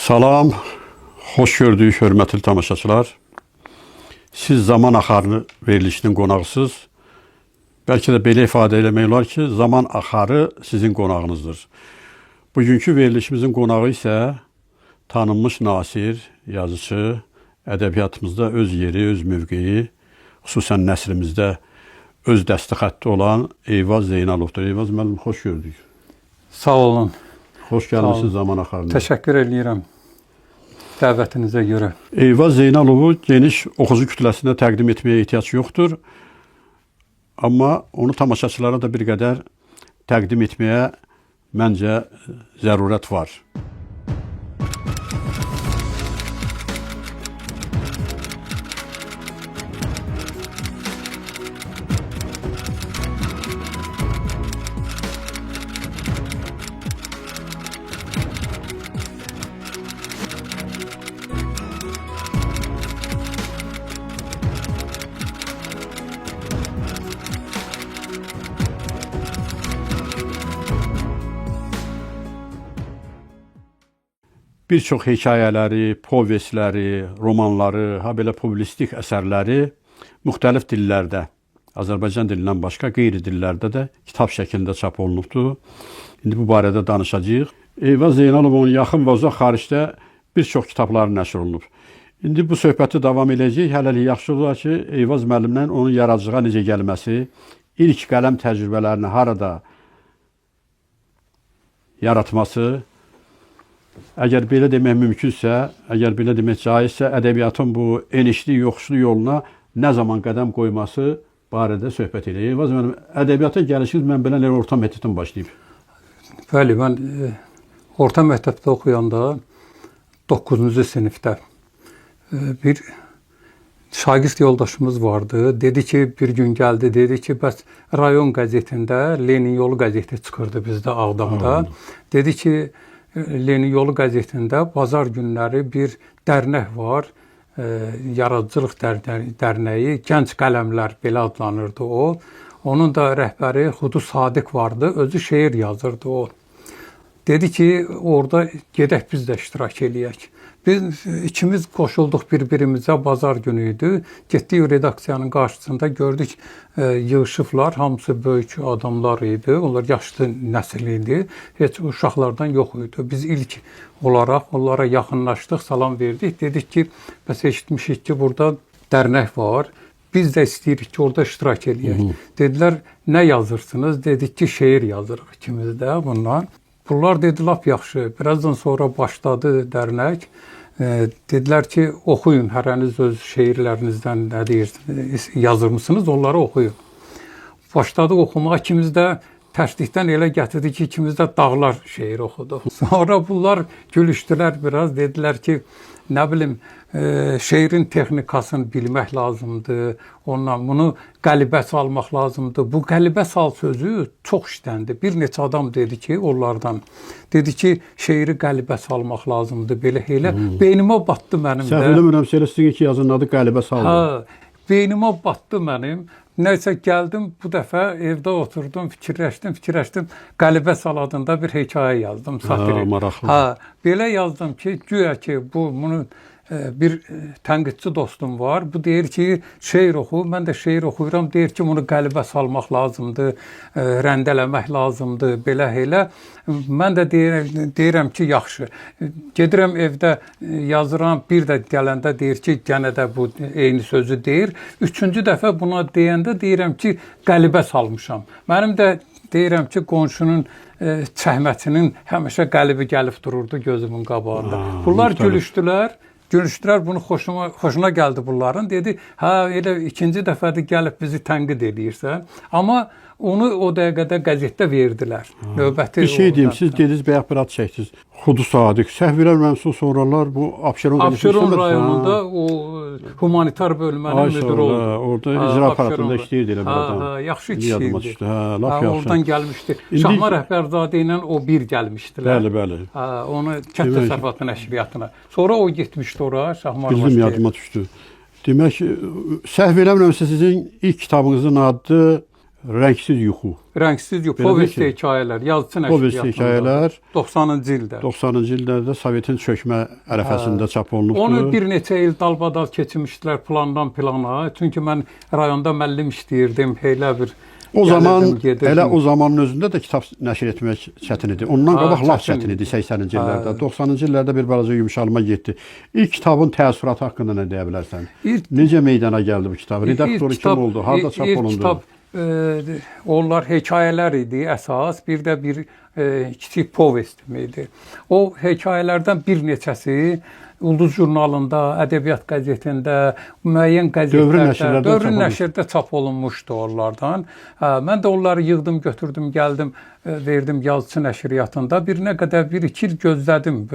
Salam, hoş gördük hörmətli tamaşaçılar. Siz zaman axarı verilişinin qonağısınız. Bəlkə də belə ifadə eləmək olar ki, zaman axarı sizin qonağınızdır. Bugünkü verilişimizin qonağı isə tanınmış nasir, yazıcı, ədəbiyyatımızda öz yeri, öz mövqeyi, xüsusən nəsrimizdə öz dəstəxətti olan Eyvaz Zeynalovdur. Eyvaz müəllim, xoş gördük. Sağ olun. Xoş gəlmişsiniz zaman axarına. Təşəkkür edirəm dəvətinizə görə. Eyvaz Zeynalovu geniş oxucu kütləsinə təqdim etməyə ehtiyac yoxdur. Amma onu tamaşaçılara da bir qədər təqdim etməyə məncə zərurət var. Bir çox hekayələri, povestləri, romanları, ha belə publistik əsərləri müxtəlif dillərdə, Azərbaycan dilindən başqa qeyri dillərdə də kitab şəklində çap olunubdur. İndi bu barədə danışacağıq. Eyvaz Zeynalovun yaxın və uzaq xaricdə bir çox kitabları nəşr olunub. İndi bu söhbəti davam edəcək. Hələlik yaxşı olar ki, Eyvaz müəllimlə onun yaradıcılığa necə gəlməsi, ilk qələm təcrübələrini harada yaratması, əgər belə demək mümkünsə, əgər belə demək caizsə, ədəbiyyatın bu enişli, yoxuşlu yoluna nə zaman qədəm qoyması barədə söhbət edək. Eyvaz müəllim, ədəbiyyata gəlişiniz mən belə orta məktəbdən başlayıb. Bəli, mən orta məktəbdə oxuyanda 9-cu sinifdə bir şagird yoldaşımız vardı. Dedi ki, bir gün gəldi, dedi ki, bəs rayon qəzetində Lenin yolu qəzeti çıxırdı bizdə Ağdamda. Dedi ki, Lenin yolu qəzetində bazar günləri bir dərnək var, Yaradıcılıq Dərnəyi, Gənc Qələmlər belə adlanırdı o. Onun da rəhbəri Xudu Sadiq vardı, özü şeir yazırdı o. Dedi ki, orada gedək biz də iştirak eləyək. Biz ikimiz qoşulduq bir-birimizə, bazar günü idi. Getdik redaksiyanın qarşısında gördük, yığışıblar, hamısı böyük adamlar idi. Onlar yaşlı nəsil idi, heç uşaqlardan yox idi. Biz ilk olaraq onlara yaxınlaşdıq, salam verdik. Dedik ki, bəs eşitmişik ki, burada dərnək var. Biz də istəyirik ki, orada iştirak eləyək. Dedilər, nə yazırsınız? Dedik ki, şeir yazırıq ikimiz də bundan. Bunlar dedi, lap yaxşı. Birazdan sonra başladı dərnək. Dedilər ki, oxuyun, hərəniz öz şeirlərinizdən nə deyirsiniz, yazırmısınız, onları oxuyun. Başladıq oxumağa, ikimiz də tərslikdən elə gətirdi ki, ikimiz də dağlar şeir oxuduq. Sonra bunlar gülüşdülər biraz, dedilər ki, nə bilim, şeirin texnikasını bilmək lazımdır, ondan bunu qəlibə salmaq lazımdır. Bu qəlibə sal sözü çox işləndi. Bir neçə adam dedi ki, onlardan, dedi ki, şeiri qəlibə salmaq lazımdır, belə elə. Beynimə batdı mənim də. Səhv eləmirəmsə, elə sizin ki, yazının adı qəlibə saldı. Hə, beynimə batdı mənim. Nəysə gəldim, bu dəfə evdə oturdum, fikirləşdim, qəlibə sal adında bir hekayə yazdım, satiri. Maraqlı. Hə, belə yazdım ki, güya ki, bunu bir tənqidçi dostum var. Bu deyir ki, şeir oxu. Mən də şeir oxuyuram. Deyir ki, bunu qəlibə salmaq lazımdır, rəndələmək lazımdır, belə elə. Mən də deyirəm ki, yaxşı. Gedirəm evdə yazıram. Bir də gələndə deyir ki, gənə də bu eyni sözü deyir. Üçüncü dəfə buna deyəndə deyirəm ki, qəlibə salmışam. Mənim də deyirəm ki, qonşunun çəhmətinin həmişə qəlbi gəlib dururdu gözümün qabağında. Bunlar gülüşdülər, bunu xoşuna gəldi bunların. Dedi, hə, elə ikinci dəfədir gəlib bizi tənqid edirsən. Amma onu o dəqiqədə qəzetdə verdilər. Növbəti bir şey deyim, siz dediniz, bayaq bir ad çəkdiniz. Xudu Sadiq, səhv eləmirəmsə sonralar bu Abşeron rayonunda o humanitar bölmənin müdürü oldu. Orada icra aparatında işləyirdi elə bir adam. Yaxşı kişiydi. Laf yaxşı. Oradan gəlmişdi. Şahmar Rəhbərzadə ilə o bir gəlmişdilər. Bəli. Onu Kənd Təsərrüfatı Nəşriyyatına. Sonra o getmişdi ora, Şahmar Rəhbərzadə. Bizim yadıma düşdü. Demək, səhv eləmirəmsə sizin ilk kitabınızın adı Rəngsiz yuxu. Rəngsiz yuxu, povest hekayələr, yazıçı nəşriyyatında. Povest hekayələr 90-cı ildə. 90-cı illərdə Sovetin çökmə ərəfəsində çap olunubdu. Onu bir neçə il dalbadal keçirmişdilər plandan plana. Çünki mən rayonda müəllim işləyirdim, elə bir o zaman elə o zamanın özündə də kitab nəşr etmək çətin idi. Ondan qabaq lap çətin idi 80-ci illərdə. 90-cı illərdə bir balaca yumşalma getdi. İlk kitabın təəssüratı haqqında nə deyə bilərsən? Necə meydana gəldi bu kitab? Redaktoru kim oldu? Harda çap olundu? Onlar hekayələr idi əsas, bir də bir kiçik povest idi. O hekayələrdən bir neçəsi Ulduz jurnalında, Ədəbiyyat qəzetində, müəyyən qəzetlərdə, Dövrün nəşrdə çap olunmuşdu onlardan. Mən də onları yığdım, götürdüm, gəldim, verdim yazıçı nəşriyyatında. Bir iki il gözlədim.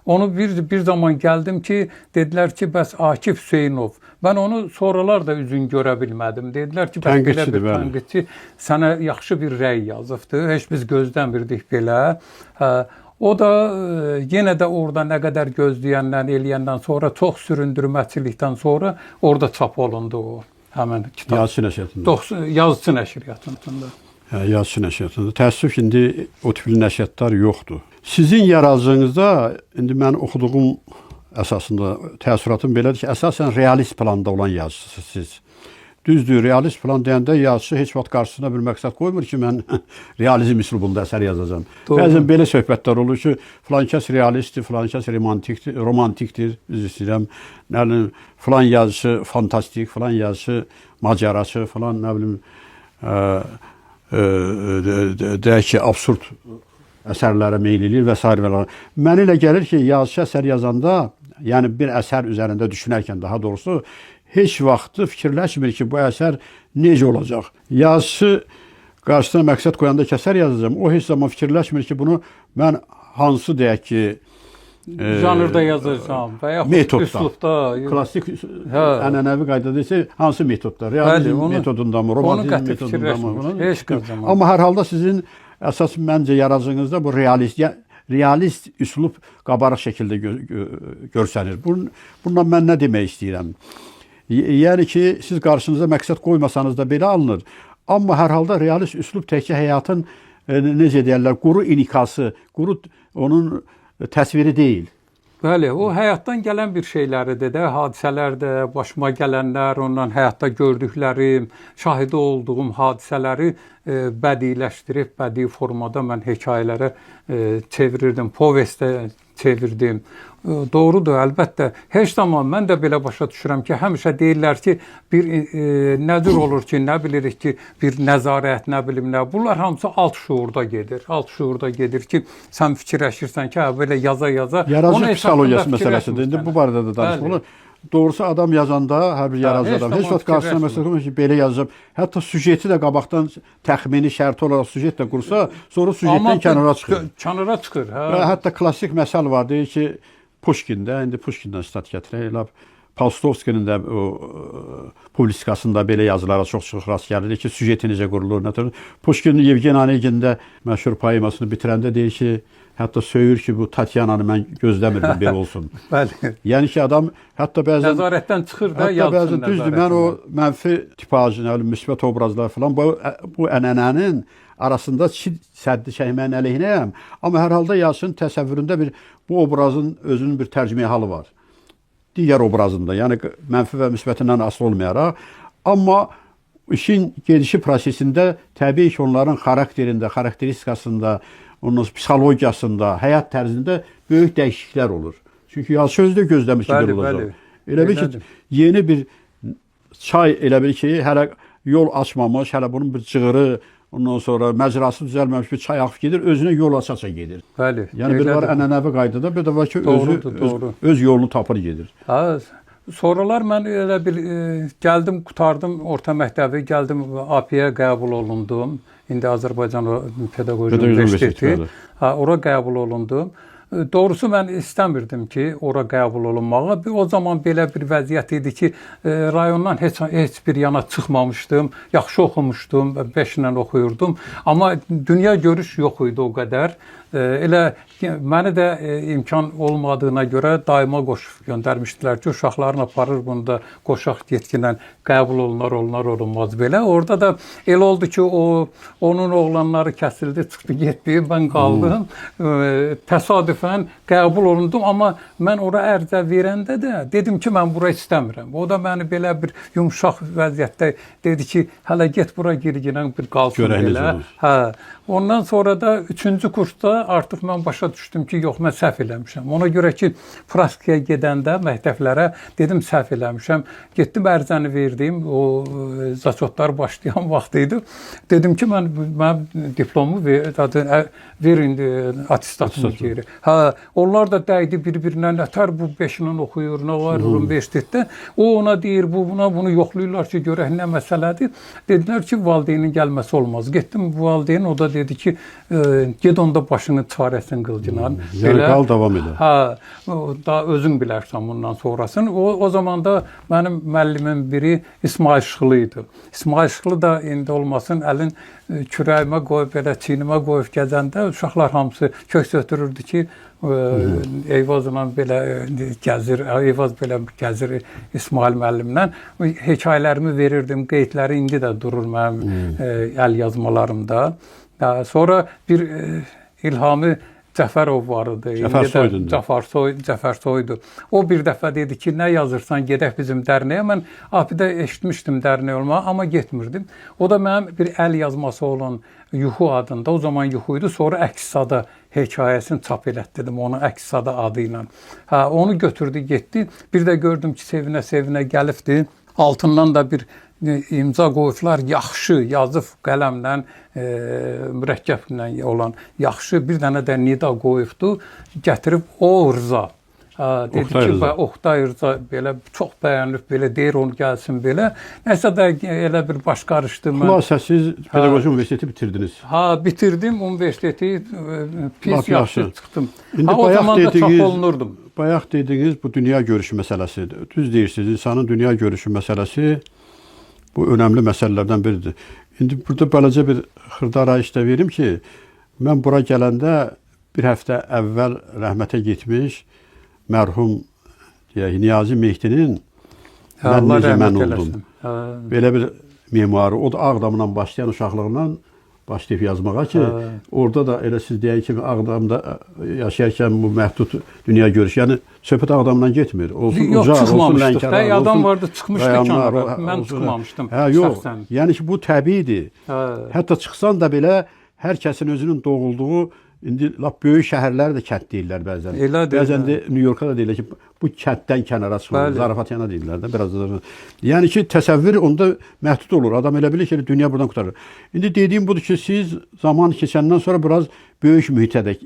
Onu bir zaman gəldim ki, dedilər ki, bəs Akif Hüseynov. Mən onu sonralar da üzün görə bilmədim. Dedilər ki, bəs belə bir tənqidçi sənə yaxşı bir rəy yazıbdı. Heç biz gözləmirdik belə. O da yenə də orada nə qədər gözləyəndən, eləyəndən sonra, çox süründürməçilikdən sonra orada çap olundu o həmin kitab. Yazıçı nəşriyyatında. Yazıçı nəşriyyatında. Yazıçı nəşriyyatında. Təəssüf ki, indi o tipli nəşriyyatlar yoxdur. Sizin yaradıcınızda, indi mən oxuduğum əsasında təəssüratım belədir ki, əsasən realist planda olan yazıcısınız siz. Düzdür, realist plan deyəndə yazıçı heç vaxt qarşısına bir məqsəd qoymur ki, mən realizm üslubunda əsər yazacağam. Bəzən belə söhbətlər olur ki, filan kəs realistdir, filan kəs romantikdir, üzr istəyirəm, filan yazıcı fantastik, filan yazıcı macəraçı, filan nə bilim, deyək ki, absurd əsərlərə meyl edir və s. Mənə elə gəlir ki, yazıcı əsər yazanda, yəni bir əsər üzərində düşünərkən daha doğrusu, heç vaxtı fikirləşmir ki, bu əsər necə olacaq. Yazıcı qarşısına məqsəd qoyanda ki, əsər yazacağam, o heç zaman fikirləşmir ki, bunu mən hansı deyək ki, janrda yazacağam və yaxud üslubda, klassik ənənəvi qaydada isə hansı metodda, realizm metodunda mı, romantizm metodunda mı? Heç zaman. Amma hər halda sizin əsas məncə yaradıcınızda bu realist üslub qabarıq şəkildə görsənir. Bundan mən nə demək istəyirəm? Yəni ki, siz qarşınıza məqsəd qoymasanız da belə alınır. Amma hər halda realist üslub təkcə həyatın, necə deyərlər, quru inikası, quru onun təsviri deyil. Bəli, o həyatdan gələn bir şeyləridir də, hadisələr də, başıma gələnlər, ondan həyatda gördüklərim, şahidi olduğum hadisələri bədiləşdirib, bədii formada mən hekayələrə çevirirdim, povestə çevirdim. Doğrudur, əlbəttə. Heç zaman mən də belə başa düşürəm ki, həmişə deyirlər ki, bir nədir olur ki, nə bilirik ki, bir nəzarət, nə bilim nə. Bunlar hamısı alt şuurda gedir. Alt şuurda gedir ki, sən fikirləşirsən ki, belə yaza-yaza. Yaradıcı psixologiyası məsələsidir. İndi bu barədə də danışılır. Doğrusu adam yazanda, hər bir yaradıcı adam, heç vaxt qarşısına məsələ qoyur ki, belə yazacağım. Hətta süjeti də qabaqdan təxmini şərti olaraq süjet də qursa, sonra süjetdən kənara çıxır. Kənara çıxır, hə. Hətta klassik məsəl var, deyir ki, Pushkində, indi Pushkindən stat gətirək, elə Palstovskinin də publikasında belə yazılara çox-çox rast gəlir ki, süjeti necə qurulur, nə tür. Pushkin Yevgeni Onegin də məşhur poemasını bitirəndə deyir ki, hətta söyür ki, bu Tatyananı mən gözləmirdim belə olsun. Bəli. Yəni ki, adam hətta bəzən nəzarətdən çıxır da, hətta bəzən düzdür, mən o mənfi tipaj, müsbət obrazlar falan bu ənənənin arasında səddi çəkməyin əleyhinəyəm. Amma hər halda yazıçının təsəvvüründə bu obrazın özünün bir tərcümeyi halı var. Digər obrazında, yəni mənfi və müsbətindən asılı olmayaraq. Amma işin gedişi prosesində təbii ki, onların xarakterində, xarakteristikasında, onun psixologiyasında, həyat tərzində böyük dəyişikliklər olur. Çünki yazıçı özü də gözləmiş ki, belə olacaq. Elə bil ki, yeni bir çay elə bil ki, hələ yol açmamış, hələ bunun bir cığırı ondan sonra məcrası düzəlməmiş bir çay axıb gedir, özünə yol aça gedir. Bəli. Yəni bir var ənənəvi qaydada, bir də var ki, öz yolunu tapır gedir. Ha, sonralar mən elə bir gəldim, qurtardım orta məktəbi, gəldim APİyə qəbul olundum. İndi Azərbaycan Pedaqoji Universiteti. Ha, ora qəbul olundum. Doğrusu mən istəmirdim ki, ora qəbul olunmağa. O zaman belə bir vəziyyət idi ki, rayondan heç bir yana çıxmamışdım. Yaxşı oxumuşdum, 5 ilə oxuyurdum. Amma dünya görüş yox idi o qədər. Elə məni də imkan olmadığına görə daima qoşub göndərmişdilər ki, uşaqların aparır bunu da qoşaq yetkinlə qəbul olunmaz belə. Orada da elə oldu ki, onun oğlanları kəsildi, çıxdı, getdi, mən qaldım. Təsadüfən qəbul olundum, amma mən ora ərizə verəndə də dedim ki, mən bura istəmirəm. O da məni belə bir yumşaq vəziyyətdə dedi ki, hələ get bura girginən bir qalsın belə. Hə. Ondan sonra da 3-cü kursda artıq mən başa düşdüm ki, yox, mən səhv eləmişəm. Ona görə ki, praktikaya gedəndə məktəblərə dedim səhv eləmişəm. Getdim, ərizəni verdim, o zaçotlar başlayan vaxt idi. Dedim ki, mən diplomu verin, atestatumu geri. Hə, onlar da dəydi bir-birinə, nətər bu 5 ilə oxuyur, nə var universitetdə. O ona deyir, bunu yoxlayırlar ki, görək nə məsələdir. Dedilər ki, valideynin gəlməsi olmaz. Getdim, valideyn, o da dedi ki, ged onda başını çarəsin qılcınan. Yəni qal davam edə. Hə, da özün bilərsən bundan sonrasını. O zaman da mənim müəllimin biri İsmail Şıxlı idi. İsmail Şıxlı da indi olmasın, əlin kürəyimə qoyub, belə çiynimə qoyub gəzəndə uşaqlar hamısı köks ötürürdü ki, Eyvazla belə gəzir, Eyvaz belə gəzir İsmail müəllimlə. Hekayələrimi verirdim, qeydləri indi də durur mənim əl yazmalarımda. Sonra bir İlhami Cəfərov var idi. Cəfərsoydu. O bir dəfə dedi ki, nə yazırsan, gedək bizim dərnəyə. Mən APİdə eşitmişdim dərnəyə olmağı, amma getmirdim. O da mənim bir əl yazması olan Yuxu adında, o zaman Yuxu idi, sonra Əks-Sada hekayəsini çap elətdirdim, onu Əks-Sada adı ilə. Onu götürdü, getdi. Bir də gördüm ki, sevinə-sevinə gəlibdi. Altından da bir imza qoyublar, yaxşı yazıb qələmlə, mürəkkəblə olan yaxşı, bir dənə də nida qoyubdu, gətirib o Rza. Dedi ki, Oqtay Rza belə çox bəyənilib, belə deyir, onu gəlsin belə. Nəsə də elə bir baş qarışdı. Xülasə, siz Pedaqoji Universiteti bitirdiniz. Bitirdim universiteti, pis yaxşı çıxdım. O zaman da çap olunurdum. Bayaq dediniz, bu dünya görüşü məsələsi, düz deyirsiniz, insanın dünya görüşü məsələsi bu önəmli məsələlərdən biridir. İndi burada bələcə bir xırda arayış da verim ki, mən bura gələndə bir həftə əvvəl rəhmətə getmiş mərhum Niyazi Mehdinin mən necə mən oldum. Belə bir memuarı, o da Ağdamla başlayan uşaqlığından başlayıb yazmağa ki, orada da elə siz deyək kimi Ağdamda yaşayarkən bu məhdud dünya görüşü, yəni söhbət Ağdamdan getmir. Yox, çıxmamışdıq. Adam vardı, çıxmışdı kənara. Mən çıxmamışdım. Yox, yəni ki, bu təbiidir. Hətta çıxsan da belə hər kəsin özünün doğulduğu, indi lap böyük şəhərlər də kənd deyirlər bəzən. Bəzən də New York'a da deyirlər ki, bu kənddən kənara çıxır, zarafat yana deyirlər də biraz da. Yəni ki, təsəvvür onda məhdud olur. Adam elə bilir ki, dünya buradan qurtarır. İndi dediyim budur ki, siz zaman keçəndən sonra biraz böyük mühitə də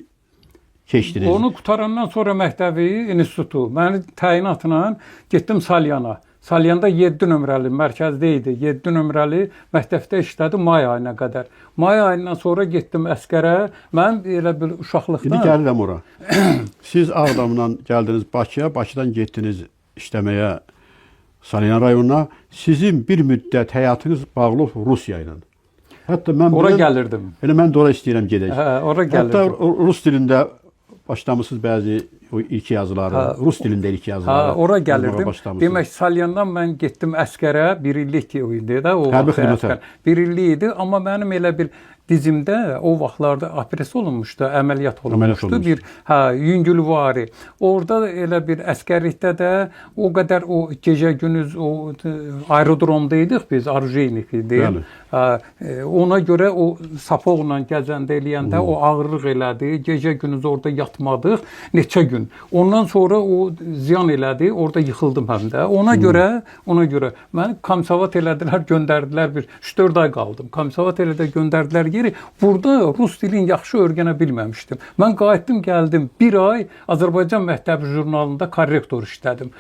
keçdiniz. Onu qutarandan sonra məktəbi, institutu, məni təyinatla getdim Salyana. Salyanda 7 nömrəli mərkəzdə idi. 7 nömrəli məktəbdə işlədim may ayına qədər. May ayından sonra getdim əskərə. Mən elə bir uşaqlıqdan... İndi gəlirəm ora. Siz Ağdamdan gəldiniz Bakıya, Bakıdan getdiniz işləməyə Salyan rayonuna. Sizin bir müddət həyatınız bağlı Rusiya ilə. Hətta mən ora gəlirdim. Elə mən də ora istəyirəm gedək. Ora gəlirdim. Hətta Rus dilində başlamışsınız bəzi o ilk yazıları, Rus dilində ilk yazıları. Ora gəlirdim. Demək, Salyandan mən getdim əskərə, bir illik idi də. Hərbi xidmətə. Bir illik idi, amma mənim elə bir dizimdə o vaxtlarda operasiya olunmuşdu, əməliyyat olunmuşdu. Bir yüngülvari. Orada elə bir əskərlikdə də o qədər o gecə-gündüz o aerodromda idik biz, arjeynik idi. Ona görə o sapoqla gəzəndə eləyəndə o ağırlıq elədi. Gecə-gündüz orada yatmadıq. Neçə gün gün. Ondan sonra o ziyan elədi, orada yıxıldım həm də. Ona görə məni komsavat elədilər, göndərdilər bir 3-4 ay qaldım. Komsavat elədə göndərdilər yeri. Burada rus dilini yaxşı öyrənə bilməmişdim. Mən qayıtdım, gəldim. Bir ay Azərbaycan Məktəbi jurnalında korrektor işlədim.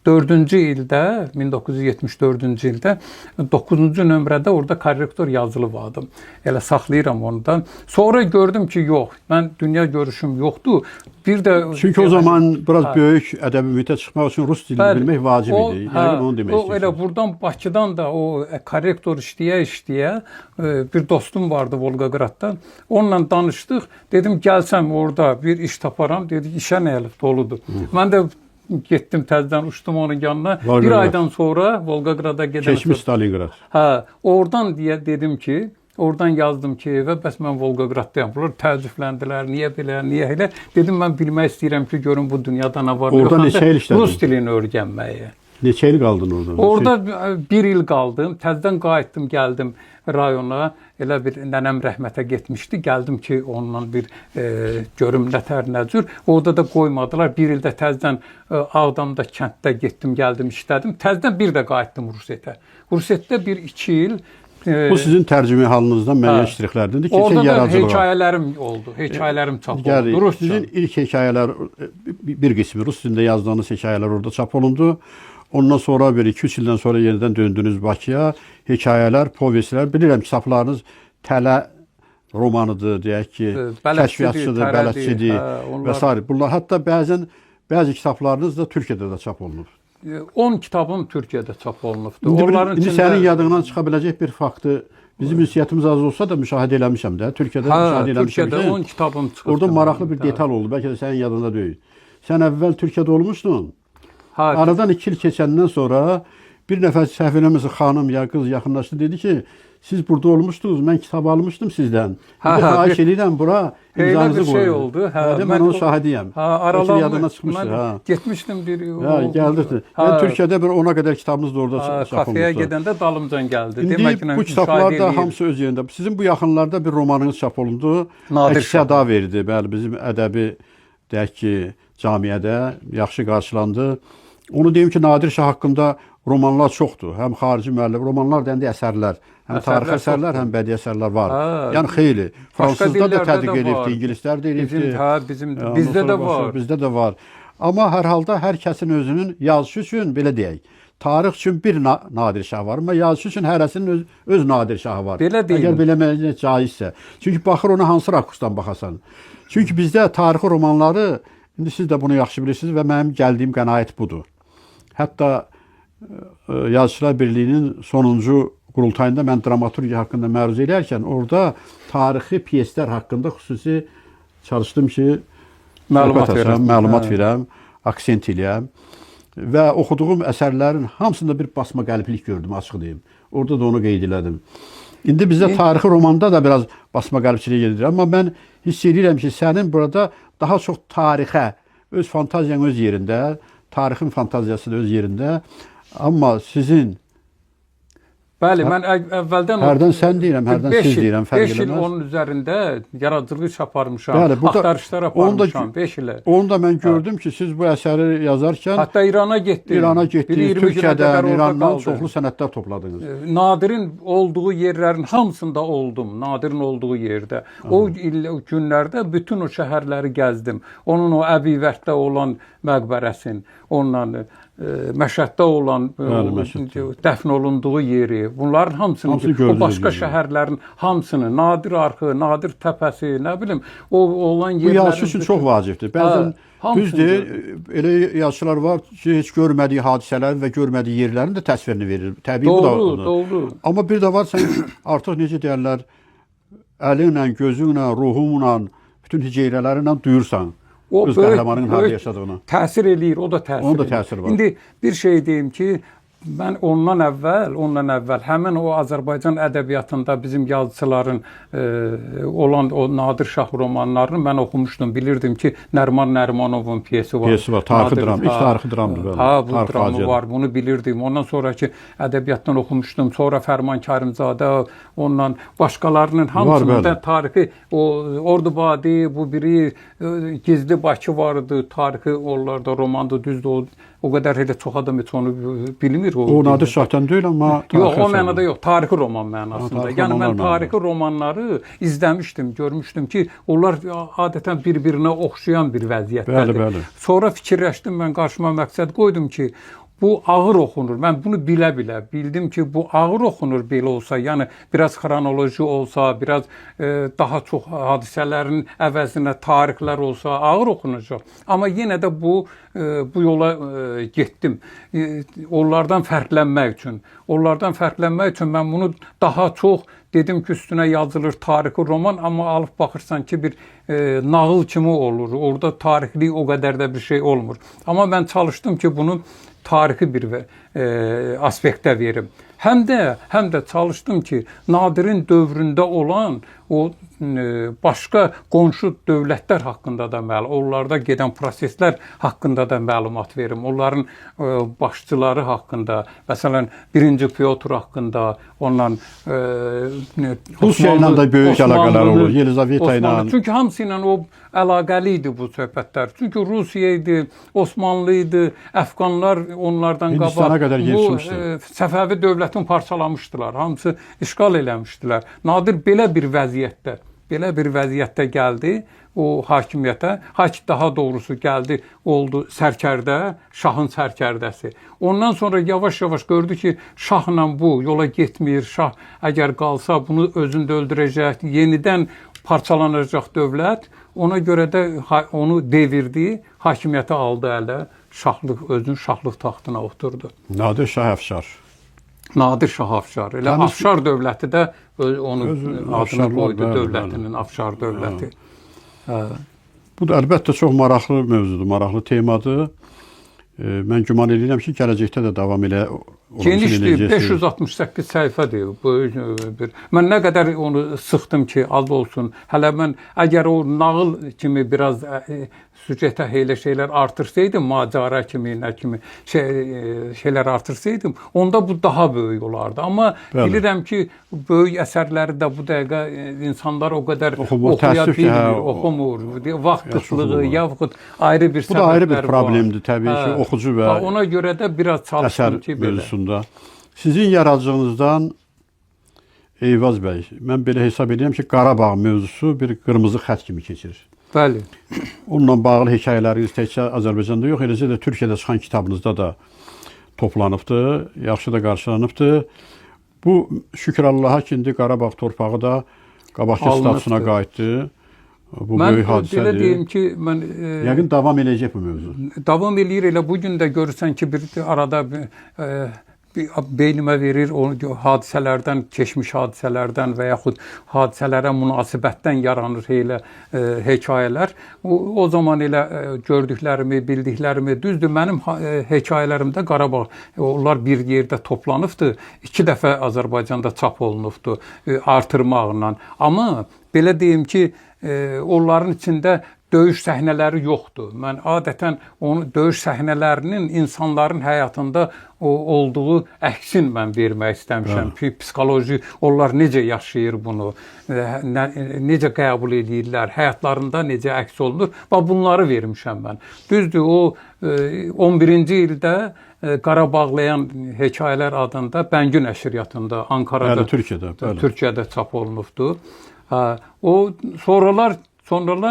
74-cü ildə, 1974-cü ildə 9-cu nömrədə orada korrektor yazılı vardım. Elə saxlayıram onu da. Sonra gördüm ki, yox, mən dünya görüşüm yoxdur. Bir də çünki o zaman biraz böyük ədəbi mühitə çıxmaq üçün rus dilini bilmək vacib idi. Yəni onu demək istəyirəm. Elə buradan Bakıdan da o korrektor işləyə bir dostum vardı Volqaqradda. Onunla danışdıq. Dedim gəlsəm orada bir iş taparam. Dedi işə nə elif doludur. Mən də getdim təzədən uçdum onun yanına. Volqaqrad. Bir aydan sonra Volqaqrada gedəm. Keçmiş Stalingrad. Hə, oradan dedim ki, oradan yazdım ki, və bəs mən Volqaqraddayam. Bunlar təəccübləndilər. Niyə belə, niyə elə? Dedim mən bilmək istəyirəm ki, görüm bu dünyada nə var. Orada neçə il işlədin? Rus dilini öyrənməyə. Neçə il qaldın orada? Orada bir il qaldım. Təzədən qayıtdım, gəldim rayona. Elə bir nənəm rəhmətə getmişdi. Gəldim ki, onunla bir görüm nətər nəcür. Orada da qoymadılar. Bir ildə təzədən Ağdamda kənddə getdim, gəldim, işlədim. Təzədən bir də qayıtdım Rusetə. Rusetdə bir 2 il. Bu sizin tərcümə halınızdan müəyyən ştrixlərdir. Orada da hekayələrim oldu. Hekayələrim çap olundu. Rusca. Sizin ilk hekayələr, bir qismi Rus dilində yazdığınız hekayələr orada çap olundu. Ondan sonra bir 2-3 ildən sonra yenidən döndünüz Bakıya. Hekayələr, povestlər, bilirəm kitablarınız Tələ romanıdır, deyək ki, kəşfiyyatçıdır, bələdçidir və s. Bunlar hətta bəzi kitablarınız da Türkiyədə də çap olunub. 10 kitabım Türkiyədə çap olunubdur. Onların İndi sənin yadından çıxa biləcək bir faktı, bizim ünsiyyətimiz az olsa da müşahidə eləmişəm də. Türkiyədə müşahidə eləmişəm. Türkiyədə 10 kitabım çıxıb. Orada maraqlı bir detal oldu. Bəlkə də sənin yadında deyil. Sən əvvəl Türkiyədə olmuşdun. Aradan 2 il keçəndən sonra bir nəfər səhv eləmirsə xanım ya qız yaxınlaşdı, dedi ki, siz burada olmuşdunuz, mən kitab almışdım sizdən. Xahiş edirəm bura imzanızı qoyun. Şey oldu. Mən onun şahidiyəm. Aralarına çıxmışdı. Mən getmişdim bir. Gəldi. Mən Türkiyədə bir 10-a qədər kitabınız da orada çap olunmuşdu. Kafeyə gedəndə dalımcan gəldi. İndi bu kitablar da hamısı öz yerində. Sizin bu yaxınlarda bir romanınız çap olundu. Əks-səda verdi. Bəli, bizim ədəbi deyək ki, camiədə yaxşı qarşılandı. Onu deyim ki, Nadir Şah haqqında romanlar çoxdur. Həm xarici müəllif, romanlar deyiləndə əsərlər, həm tarixi əsərlər, həm bədii əsərlər var. Yəni xeyli. Fransızda da tədqiq edibdi, ingilislər də edibdi. Bizdə də var. Bizdə də var. Amma hər halda hər kəsin özünün yazışı üçün, belə deyək, tarix üçün bir Nadir Şah var, amma yazışı üçün hərəsinin öz Nadir Şahı var. Belə deyim. Əgər biləməyəcək caizsə. Çünki baxır ona hansı rakursdan baxasan. Çünki bizdə tarixi romanları, indi siz də bunu yaxşı bilirsiniz və mənim gəldiyim qənaət budur. Hətta Yazıçılar Birliyinin sonuncu qurultayında mən dramaturgiya haqqında məruzə edərkən orada tarixi pyeslər haqqında xüsusi çalışdım ki, məlumat verəm, aksent eləyəm və oxuduğum əsərlərin hamısında bir basma qəlblik gördüm, açıq deyim. Orada da onu qeyd elədim. İndi bizdə tarixi romanda da biraz basma qəlbçiliyə gedir. Amma mən hiss edirəm ki, sənin burada daha çox tarixə, öz fantaziyan öz yerində, tarixin fantaziyası da öz yerində. Amma sizin... Bəli, mən əvvəldən... Hərdən sən deyirəm, hərdən siz deyirəm, fərq eləməz. 5 il onun üzərində yaradıcılıq aparmışam, axtarışlar aparmışam, 5 ilə. Onu da mən gördüm ki, siz bu əsəri yazarkən... Hətta İrana getdiniz, Türkiyədən, İrandan çoxlu sənədlər topladınız. Nadirin olduğu yerlərin hamısında oldum, Nadirin olduğu yerdə. O günlərdə bütün o şəhərləri gəzdim. Onun o Əbivətdə olan məqbərəsin, onunla... Məşhəddə olan dəfn olunduğu yeri, bunların hamısını, o başqa şəhərlərin hamısını, Nadir arxı, Nadir təpəsi, nə bilim, o olan yerlərin... Bu yazışı üçün çox vacibdir. Bəzən düzdür, elə yazıçılar var ki, heç görmədiyi hadisələr və görmədiyi yerlərin də təsvirini verir. Təbii bu da olur. Doğru. Amma bir də var, sən artıq necə deyərlər, əlinlə, gözünlə, ruhunla, bütün hüceyrələrinlə duyursan. Öz qəhrəmanının harada yaşadığını. Təsir eləyir, o da təsir eləyir. Onun da təsiri var. İndi bir şey deyim ki, Mən ondan əvvəl həmin o Azərbaycan ədəbiyyatında bizim yazıçıların olan o Nadir Şah romanlarını mən oxumuşdum. Bilirdim ki, Nəriman Nərimanovun piyesi var. Piyesi var, tarixi dram. İlk tarixi dramdır belə. Bu dramı var, bunu bilirdim. Ondan sonraki ədəbiyyatdan oxumuşdum. Sonra Fərman Kərimzadə, ondan başqalarının hamısının da tarixi, o Ordubadi, bu biri Gizli Bakı vardı, tarixi onlarda romandı, düzdür. O qədər elə çox adam heç onu bilmir. O Nadir Şahdan deyil, amma yox, o mənada yox, tarixi roman mənasında. Yəni mən tarixi romanları izləmişdim, görmüşdüm ki, onlar adətən bir-birinə oxşayan bir vəziyyətdədir. Bəli. Sonra fikirləşdim, mən qarşıma məqsəd qoydum ki, bu ağır oxunur. Mən bunu bilə-bilə bildim ki, bu ağır oxunur belə olsa, yəni biraz xronoloji olsa, biraz daha çox hadisələrin əvəzinə tarixlər olsa, ağır oxunacaq. Amma yenə də bu yola getdim. Onlardan fərqlənmək üçün mən bunu daha çox dedim ki, üstünə yazılır tarixi roman, amma alıb baxırsan ki, bir nağıl kimi olur. Orada tarixlik o qədər də bir şey olmur. Amma mən çalışdım ki, bunu tarixi bir aspektə verim. Həm də çalışdım ki, Nadirin dövründə olan o başqa qonşu dövlətlər haqqında da onlarda gedən proseslər haqqında da məlumat verim. Onların başçıları haqqında, məsələn, 1-ci Pyotr haqqında, ondan Rusiya ilə də böyük əlaqələr olur, Yelizaveta ilə. Çünki hamısı ilə o əlaqəli idi bu söhbətlər. Çünki Rusiya idi, Osmanlı idi, Əfqanlar onlardan qabaq bu Səfəvi dövlətini parçalamışdılar, hamısı işğal eləmişdilər. Nadir belə bir vəziyyətdə gəldi o hakimiyyətə, daha doğrusu gəldi, oldu sərkərdə, şahın sərkərdəsi. Ondan sonra yavaş-yavaş gördü ki, şahla bu yola getmir, şah əgər qalsa bunu özündə öldürəcək, yenidən parçalanacaq dövlət, ona görə də onu devirdi, hakimiyyəti aldı ələ, özünün şahlıq taxtına oturdu. Nadir Şah Əfşar. Nadir Şah Afşar. Elə Afşar dövləti də onun adını qoydu, dövlətinin Afşar dövləti. Bu da əlbəttə çox maraqlı mövzudur, maraqlı temadır. Mən güman edirəm ki, gələcəkdə də davam elə. Genişdir, 568 səhifədir. Mən nə qədər onu sıxdım ki, az olsun. Hələ mən əgər o nağıl kimi biraz süjetə elə şeylər artırsaydım, macəra kimi, nə kimi şeylər artırsaydım, onda bu daha böyük olardı. Amma bilirəm ki, böyük əsərləri də bu dəqiqə insanlar o qədər oxuya bilmir, oxumur. Vaxt qıtlığı, yaxud ayrı bir səbəblər var. Bu da ayrı bir problemdir təbii ki, oxucu və ona görə də biraz çalışdım ki, belə. Sizin yaradıcılığınızdan Eyvaz bəy, mən belə hesab edirəm ki, Qarabağ mövzusu bir qırmızı xətt kimi keçir. Bəli. Onunla bağlı hekayələriniz təkcə Azərbaycanda yox, eləcə də Türkiyədə çıxan kitabınızda da toplanıbdır, yaxşı da qarşılanıbdır. Bu şükür Allaha ki, indi Qarabağ torpağı da qabaqki statusuna qayıtdı. Bu böyük hadisədir. Mən belə deyim ki, mən yəqin davam eləyəcək bu mövzu. Davam eləyir, elə bu gün də görürsən ki, bir arada beynimə verir, o hadisələrdən, keçmiş hadisələrdən və yaxud hadisələrə münasibətdən yaranır elə hekayələr. O zaman elə gördüklərimi, bildiklərimi, düzdür, mənim hekayələrimdə Qarabağ, onlar bir yerdə toplanıbdır, 2 dəfə Azərbaycanda çap olunubdur artırmaqla. Amma belə deyim ki, onların içində döyüş səhnələri yoxdur. Mən adətən döyüş səhnələrinin insanların həyatında olduğu əksin mən vermək istəmişəm. Psixoloji, onlar necə yaşayır bunu, necə qəbul edirlər, həyatlarında necə əks olunur və bunları vermişəm mən. Düzdür, o 11-ci ildə Qarabağlayan hekayələr adında Bəngü nəşriyyatında, Ankara'da, Türkiyədə çap olunubdur. O sonralar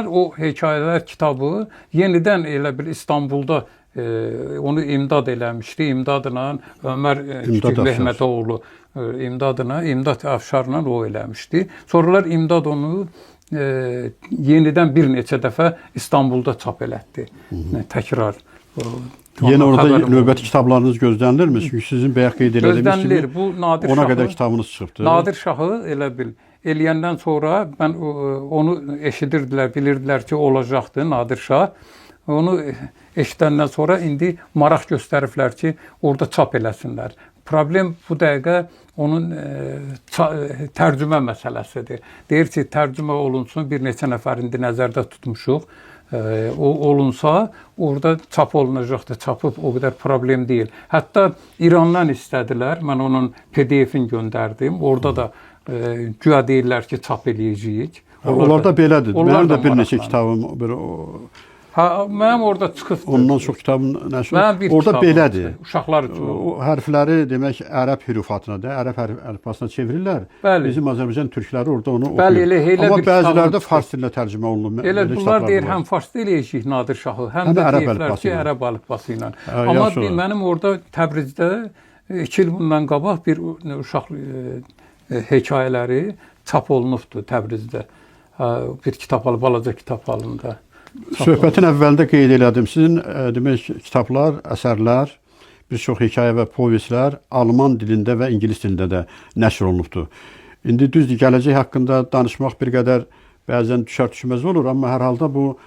o hekayələr kitabı yenidən elə bir İstanbulda onu imdad eləmişdi. İmdadla Ömər Mehmetoğlu İmdad Əfşarla o eləmişdi. Sonralar İmdad onu yenidən bir neçə dəfə İstanbulda çap elətdi. Təkrar. Yeni orada növbəti kitablarınız gözlənilirmi? Çünki sizin bayaq qeyd etdiyiniz kimi ona qədər kitabınız çıxıbdır. Nadir Şahı elə bil eləyəndən sonra mən onu eşidirdilər, bilirdilər ki, olacaqdı Nadir Şah. Onu eşidəndən sonra indi maraq göstəriblər ki, orada çap eləsinlər. Problem bu dəqiqə onun tərcümə məsələsidir. Deyir ki, tərcümə olunsun, bir neçə nəfər indi nəzərdə tutmuşuq. O olunsa, orada çap olunacaqdır. Çapıb o qədər problem deyil. Hətta İrandan istədilər, mən onun PDF-ini göndərdim. Orada da güya deyirlər ki, çap eləyəcəyik. Onlar da belədir. Mənim də bir neçə kitabım mənim orada çıxıbdır. Ondan çox kitabın nəşri. Orada belədir. Uşaqlar üçün. O hərfləri demək ərəb hürufatına da, ərəb əlifbasına çevirirlər. Bəli. Bizim Azərbaycan türkləri orada onu oxuyur. Bəli, elə amma bəzilərdə fars dilinə tərcümə olunub. Elə bunlar deyir, həm farsda eləyəcəyik Nadir Şahı, həm də deyirlər ki, ərəb əlifbası ilə. Amma mənim orada Təbrizdə 2 il bundan qabaq bir uşaq hekayələri çap olunubdur Təbrizdə. Bir balaca kitab halında. Söhbətin əvvəlində qeyd elədim. Sizin demək kitablar, əsərlər, bir çox hekayə və povestlər alman dilində və ingilis dilində də nəşr olunubdur. İndi düzdür, gələcək haqqında danışmaq bir qədər bəzən düşər-düşməz olur, amma hər halda bu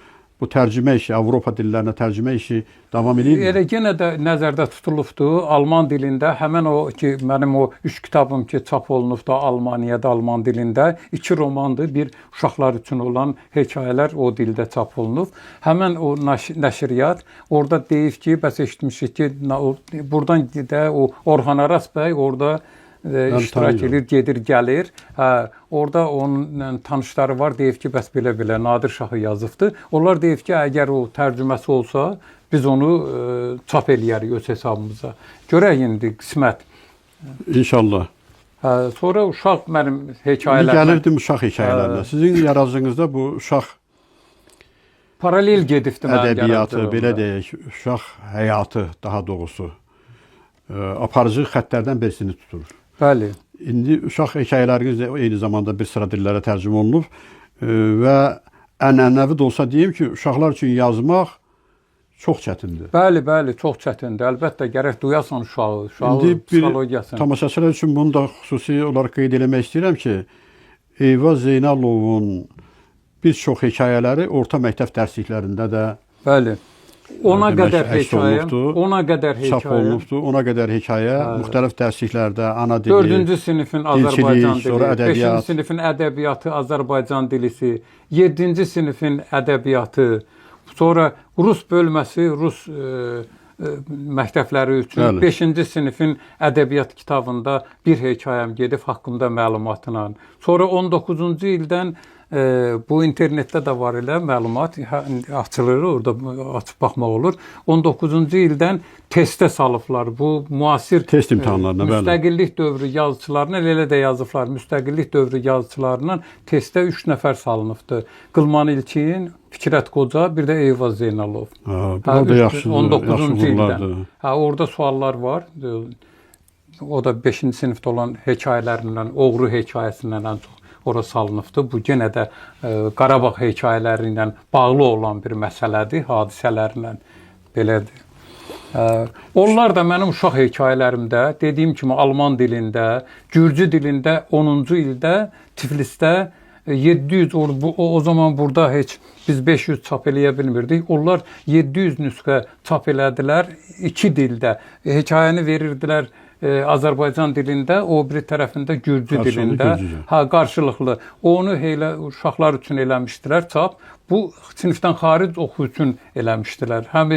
tərcümə işi, Avropa dillərinə tərcümə işi davam edir. Elə yenə də nəzərdə tutulubdur. Alman dilində həmin o ki, mənim o 3 kitabım ki, çap olunubdur Almaniyada, alman dilində 2 romandır. Bir uşaqlar üçün olan hekayələr o dildə çap olunub. Həmin o nəşriyyat orada deyib ki, bəs eşitmişik ki, buradan də o Orxan Aras bəy orada iştirak edir, gedir, gəlir. Orada onun tanışları var, deyib ki, bəs belə-belə Nadir Şahı yazıbdır. Onlar deyib ki, əgər o tərcüməsi olsa, biz onu çap eləyərik öz hesabımıza. Görək indi qismət. İnşallah. Sonra uşaq mənim hekayələrimə... Gəlirdim uşaq hekayələrinə. Sizin yarazınızda bu uşaq paralel gedibdir mənim ədəbiyyatı, belə deyək, uşaq həyatı daha doğrusu aparıcı xəttlərdən birisini tutur. Bəli. İndi uşaq hekayələriniz də eyni zamanda bir sıra dillərə tərcümə olunub və ənənəvi də olsa deyim ki, uşaqlar üçün yazmaq çox çətindir. Bəli, bəli, çox çətindir. Əlbəttə, gərək duyasan uşağı psixologiyasını. Tamaşaçılar üçün bunu da xüsusi olaraq qeyd eləmək istəyirəm ki, Eyvaz Zeynalovun bir çox hekayələri orta məktəb dərsliklərində də bəli. Ona qədər hekayə çap olunubdur. Ona qədər hekayə müxtəlif dərsliklərdə ana dili, 4-cü sinifin Azərbaycan dili, sonra ədəbiyyat, 5-ci sinifin ədəbiyyatı, Azərbaycan dilisi, 7-ci sinifin ədəbiyyatı, sonra rus bölməsi, rus məktəbləri üçün 5-ci sinifin ədəbiyyat kitabında bir hekayəm gedib haqqımda məlumatla. Sonra 19-cu ildən bu internetdə də var elə məlumat açılır, orada açıb baxmaq olur. 19-cu ildən testə salıblar. Bu müasir test imtahanlarına, müstəqillik dövrü yazıçılarına elə də yazıblar. Müstəqillik dövrü yazıçılarından testə 3 nəfər salınıbdır. Qılman İlkin, Fikrət Qoca, bir də Eyvaz Zeynalov. Bunlar da yaxşı 19-cu ildən. Orada suallar var. O da 5-ci sinifdə olan hekayələrindən, oğru hekayəsindən ən çox ora salınıbdır. Bu yenə də Qarabağ hekayələri ilə bağlı olan bir məsələdir, hadisələrlə belədir. Onlar da mənim uşaq hekayələrimdə, dediyim kimi Alman dilində, Gürcü dilində 10-cu ildə Tiflisdə 700, o zaman burada heç biz 500 çap eləyə bilmirdik. Onlar 700 nüsxə çap elədilər 2 dildə. Hekayəni verirdilər Azərbaycan dilində, o biri tərəfində Gürcü dilində. Qarşılıqlı. Onu elə uşaqlar üçün eləmişdilər çap. Bu sinifdən xaric oxu üçün eləmişdilər. Həm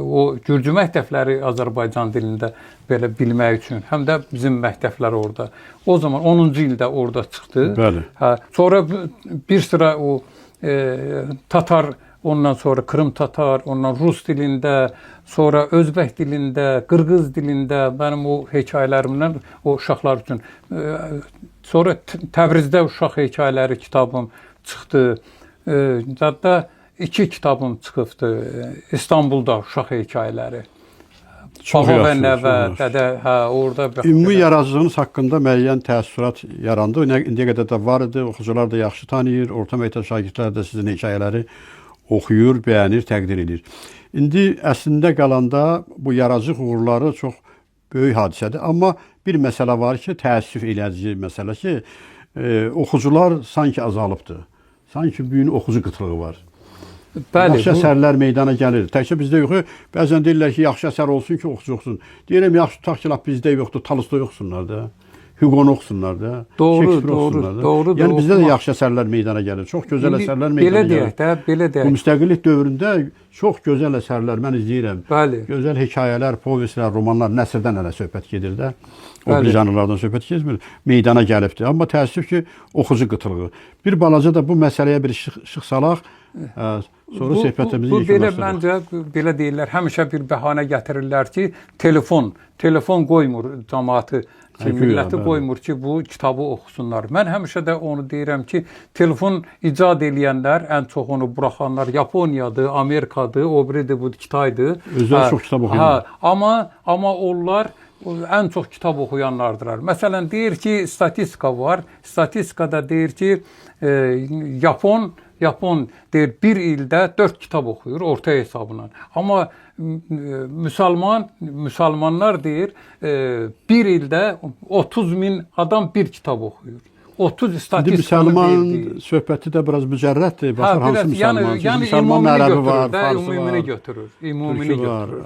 o Gürcü məktəbləri Azərbaycan dilində belə bilmək üçün, həm də bizim məktəblər orada. O zaman 10-cu ildə orada çıxdı. Bəli. Sonra bir sıra o Tatar, ondan sonra Krım Tatar, ondan Rus dilində, sonra Özbək dilində, Qırğız dilində mənim o hekayələrimdən o uşaqlar üçün. Sonra Təbrizdə uşaq hekayələri kitabım çıxdı. Hətta 2 kitabım çıxıbdı. İstanbulda uşaq hekayələri. Baba və nəvə, dədə, orada... Ümumi yaradıcılığınız haqqında müəyyən təəssürat yarandı. İndiyə qədər də var idi, oxucular da yaxşı tanıyır, orta məktəb şagirdləri də sizin hekayələri oxuyur, bəyənir, təqdir edir. İndi əslində qalanda bu yaradıcılıq uğurları çox böyük hadisədir. Amma bir məsələ var ki, təəssüf eləyici məsələ ki, oxucular sanki azalıbdır. Sanki bu gün oxucu qıtlığı var. Bəli, Yaxşı əsərlər meydana gəlir. Təkcə bizdə yox. Bəzən deyirlər ki, yaxşı əsər olsun ki, oxucuqsun. Deyirəm, yaxşı tutaq ki, bizdə yoxdur, Tolstoy oxusunlar da. Hugo-nu oxusunlar da. Shakespeare oxusunlar da. Doğru. Yəni bizdə də yaxşı əsərlər meydana gəlir. Çox gözəl əsərlər meydana gəlir. Belə deyək. Bu müstəqillik dövründə çox gözəl əsərlər mən izləyirəm. Bəli. Gözəl hekayələr, povestlər, romanlar, nəsrdən hələ söhbət gedir də. O bir janrlardan söhbət getmir. Meydana gəlibdir. Amma təəssüf ki, oxucu qıtlığı. Bir balaca da bu məsələyə bir işıq salaq. Sonra söhbətimizi yekunlaşdıraq. Bu məncə belə deyirlər, həmişə bir bəhanə gətirirlər ki, telefon qoymur cəmaatı, milləti qoymur ki, bu kitabı oxusunlar. Mən həmişə də onu deyirəm ki, telefon icad eləyənlər, ən çox onu buraxanlar Yaponiyadır, Amerikadır, o biridir, bu Kitaydır. Özləri çox kitab oxuyurlar. Amma onlar ən çox kitab oxuyanlardılar. Məsələn, deyir ki, statistika var. Statistikada deyir ki, Yapon deyir, bir ildə 4 kitab oxuyur orta hesabla. Amma müsəlmanlar deyir, bir ildə 30.000 adam bir kitab oxuyur. 30 statistikalı müsəlman söhbəti də biraz mücərrətdir. Baxır hansı müsəlman? Yəni müsəlman ərəbi var, farsı ümumini var. götürür. Ümumi götürür.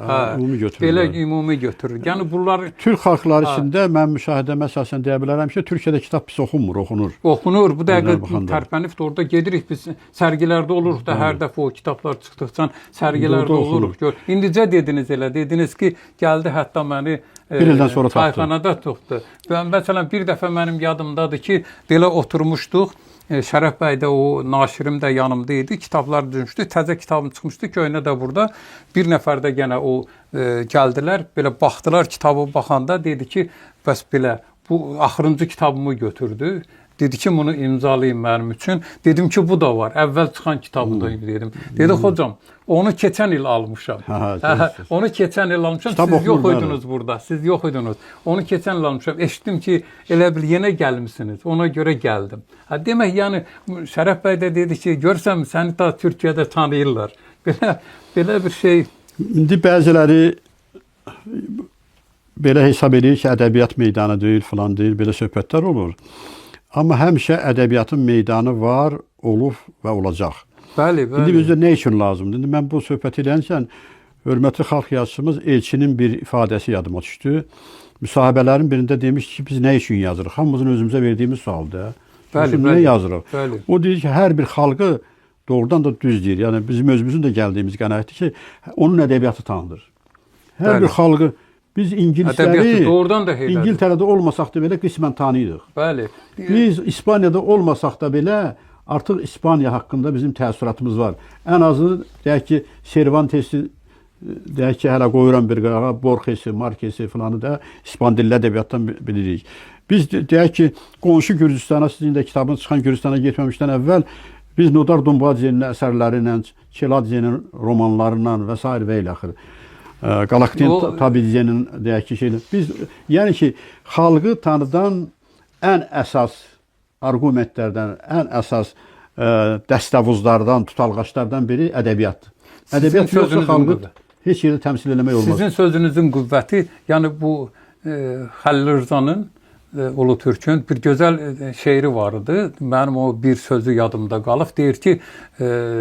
Belə ümumi götürür. Yəni bunlar Türk xalqları içində mən müşahidəmə əsasən deyə bilərəm ki, Türkiyədə kitab pis oxunmur, oxunur. Oxunur. Bu dəqiqə tərpənib də orada gedirik biz sərgilərdə oluruq da hər dəfə o kitablar çıxdıqca sərgilərdə oluruq. İndicə dediniz elə, dediniz ki, gəldi hətta məni bir ildən sonra tapdı. Çayxanada tutdu. Məsələn, bir dəfə mənim yadımdadır ki, belə oturmuşduq. Şərəf bəy də o naşirim də yanımda idi. Kitablar düşmüşdü. Təzə kitabım çıxmışdı. Köynə də burada. Bir nəfər də yenə o gəldilər. Belə baxdılar kitabı baxanda dedi ki, bəs belə bu axırıncı kitabımı götürdü. Dedi ki, bunu imzalayın mənim üçün. Dedim ki, bu da var. Əvvəl çıxan kitabındayım dedim. Dedi, hocam, onu keçən il almışam. Onu keçən il almışam. Siz yox idiniz burada. Siz yox idiniz. Onu keçən il almışam. Eşitdim ki, elə bir yenə gəlmişsiniz. Ona görə gəldim. Demək, yəni, Şərəf bəy də dedi ki, görsən, səni da Türkiyədə tanıyırlar. Belə bir şey. İndi bəziləri belə hesab edir ki, ədəbiyyat meydanı deyil, falan deyil, belə söhbətlər olur. Amma həmişə ədəbiyyatın meydanı var, olub və olacaq. Bəli. İndi bizdə nə üçün lazımdır? İndi mən bu söhbəti edənkən, hörmətli xalq yazıçımız Elçinin bir ifadəsi yadıma düşdü. Müsahibələrin birində demiş ki, biz nə üçün yazırıq? Hamımızın özümüzə verdiyimiz sualdır. Nə yazırıq? O deyir ki, hər bir xalqı doğrudan da düz deyir. Yəni, bizim özümüzün də gəldiyimiz qənaətdir ki, onun ədəbiyyatı tanınır. Hər bir xalqı biz ingilisləri İngiltərədə olmasaq da belə qismən tanıyırıq. Bəli. Biz İspaniyada olmasaq da belə artıq İspaniya haqqında bizim təəssüratımız var. Ən azı deyək ki, Cervantesi deyək ki, hələ qoyuram bir qarağa, Borgesi, Marquesi filanı da İspan dilli ədəbiyyatdan bilirik. Biz deyək ki, qonşu Gürcüstana, sizin də kitabın çıxan Gürcüstana getməmişdən əvvəl biz Nodar Dumbadziyenin əsərləri ilə, Çeladziyenin romanlarla və s. və ilə axır. Galaktin Tabidziyenin deyək ki, biz, yəni ki, xalqı tanıdan ən əsas argumentlərdən, ən əsas dəstəvuzlardan, tutalğaçlardan biri ədəbiyyatdır. Ədəbiyyat yoxsa xalqı heç yerdə təmsil eləmək olmaz. Sizin sözünüzün qüvvəti, yəni bu Xəlil Rızanın Ulu Türkün bir gözəl şeiri var idi. Mənim o bir sözü yadımda qalıb. Deyir ki,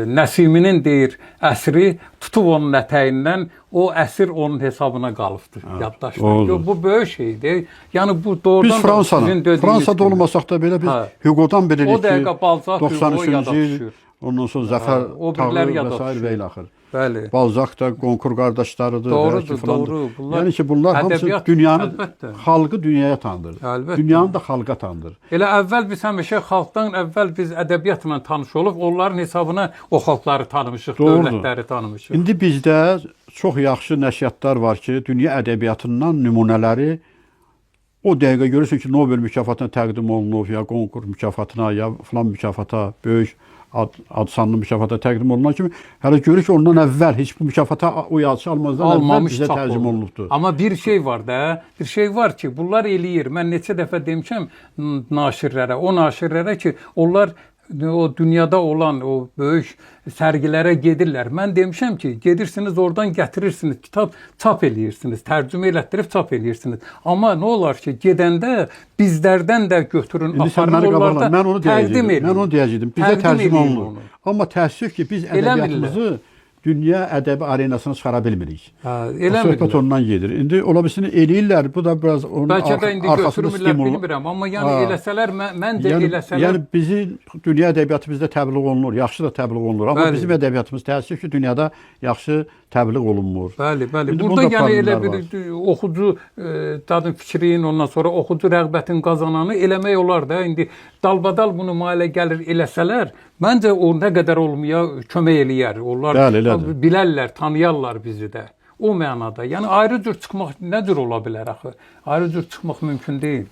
Nəsiminin deyir, əsri tutub onun ətəyindən, o əsir onun hesabına qalıbdır. Yaddaşlar. Bu böyük şeydir. Yəni bu doğrudan biz Fransada olmasaq da belə biz Hugo'dan bilirik ki, o dəqiqə Balzac, 93-cü il, ondan sonra Zəfər Tağlı və s. və ilə axır. Bəli. Balzac da Qonkur qardaşlarıdır. Doğru. Yəni ki, bunlar hamısı dünyanın, xalqı dünyaya tanıdır. Dünyanı da xalqa tanıdır. Elə əvvəl biz həmişə xalqdan əvvəl biz ədəbiyyatla tanış olub, onların hesabına o xalqları tanımışıq, dövlətləri tanımışıq. İndi bizdə çox yaxşı nəşriyyatlar var ki, dünya ədəbiyyatından nümunələri o dəqiqə görürsən ki, Nobel mükafatına təqdim olunub, ya Qonkur mükafatına, ya filan mükafata, böyük adsanlı mükafata təqdim olunan kimi, hələ görür ki, ondan əvvəl heç bu mükafata o yazışı almazdan əvvəl bizə tərcüm olunubdur. Amma bir şey var da, bir şey var ki, bunlar eləyir. Mən neçə dəfə demişəm naşirlərə, o naşirlərə ki, onlar o dünyada olan o böyük sərgilərə gedirlər. Mən demişəm ki, gedirsiniz oradan gətirirsiniz, kitab çap eləyirsiniz, tərcümə elətdirib çap eləyirsiniz. Amma nə olar ki, gedəndə bizlərdən də götürün, İndi sən aparın məni onlarda qabaqla. Mən onu təqdim deyəcəydim. edin. Mən onu deyəcəydim. Bizə Təqdim tərcümə eləyin olunur. onu. Amma təəssüf ki, biz ədəbiyyatımızı dünya ədəbi arenasına çıxara bilmirik. Eləmirlər. Söhbət ondan gedir. İndi ola bilsin eləyirlər. Bu da biraz onun Bəlkə də indi arxasında götürmürlər, stimul. bilmirəm. Amma yəni eləsələr, məncə eləsələr... Yəni bizi dünya ədəbiyyatı bizdə təbliğ olunur. Yaxşı da təbliğ olunur. Amma Bəli. bizim ədəbiyyatımız təəssüf ki, dünyada yaxşı təbliğ olunmur. Bəli, bəli. İndi Burada bunda yəni elə problemlər bir oxucu dadın fikrin, ondan sonra oxucu rəğbətin qazananı eləmək olar da. İndi dalbadal bunu mailə gəlir eləsələr, məncə o nə qədər olmaya kömək eləyər. Onlar Bəli, elədir. bilərlər, tanıyarlar bizi də. O mənada. Yəni ayrı cür çıxmaq nə cür ola bilər axı? Ayrı cür çıxmaq mümkün deyil.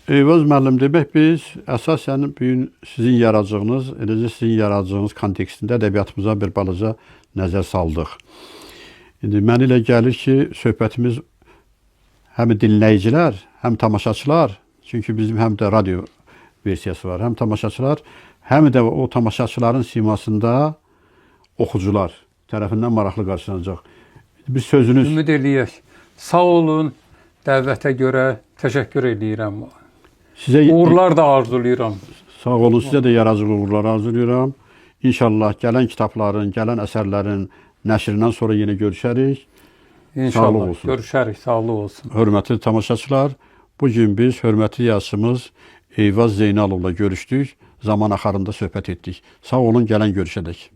Eyvaz müəllim, demək biz əsasən bu gün sizin yaradıcınız, eləcə sizin yaradıcınız kontekstində ədəbiyyatımıza bir balaca nəzər saldıq. İndi mənə elə gəlir ki, söhbətimiz həm dinləyicilər, həm tamaşaçılar, çünki bizim həm də radio versiyası var, həm tamaşaçılar, həm də o tamaşaçıların simasında oxucular tərəfindən maraqlı qarşılanacaq. Biz sözünüz... Ümid eləyək. Sağ olun, dəvətə görə təşəkkür eləyirəm. Sizə Uğurlar da arzulayıram. sağ olun, sizə də yaradıcı uğurlar arzulayıram. İnşallah gələn kitabların, gələn əsərlərin nəşrindən sonra yenə görüşərik. İnşallah Sağlıq olsun. görüşərik, sağlıq olsun. Hörmətli tamaşaçılar, bugün biz hörmətli yazıçımız Eyvaz Zeynalovla görüşdük. Zaman axarında söhbət etdik. Sağ olun, gələn görüşədək.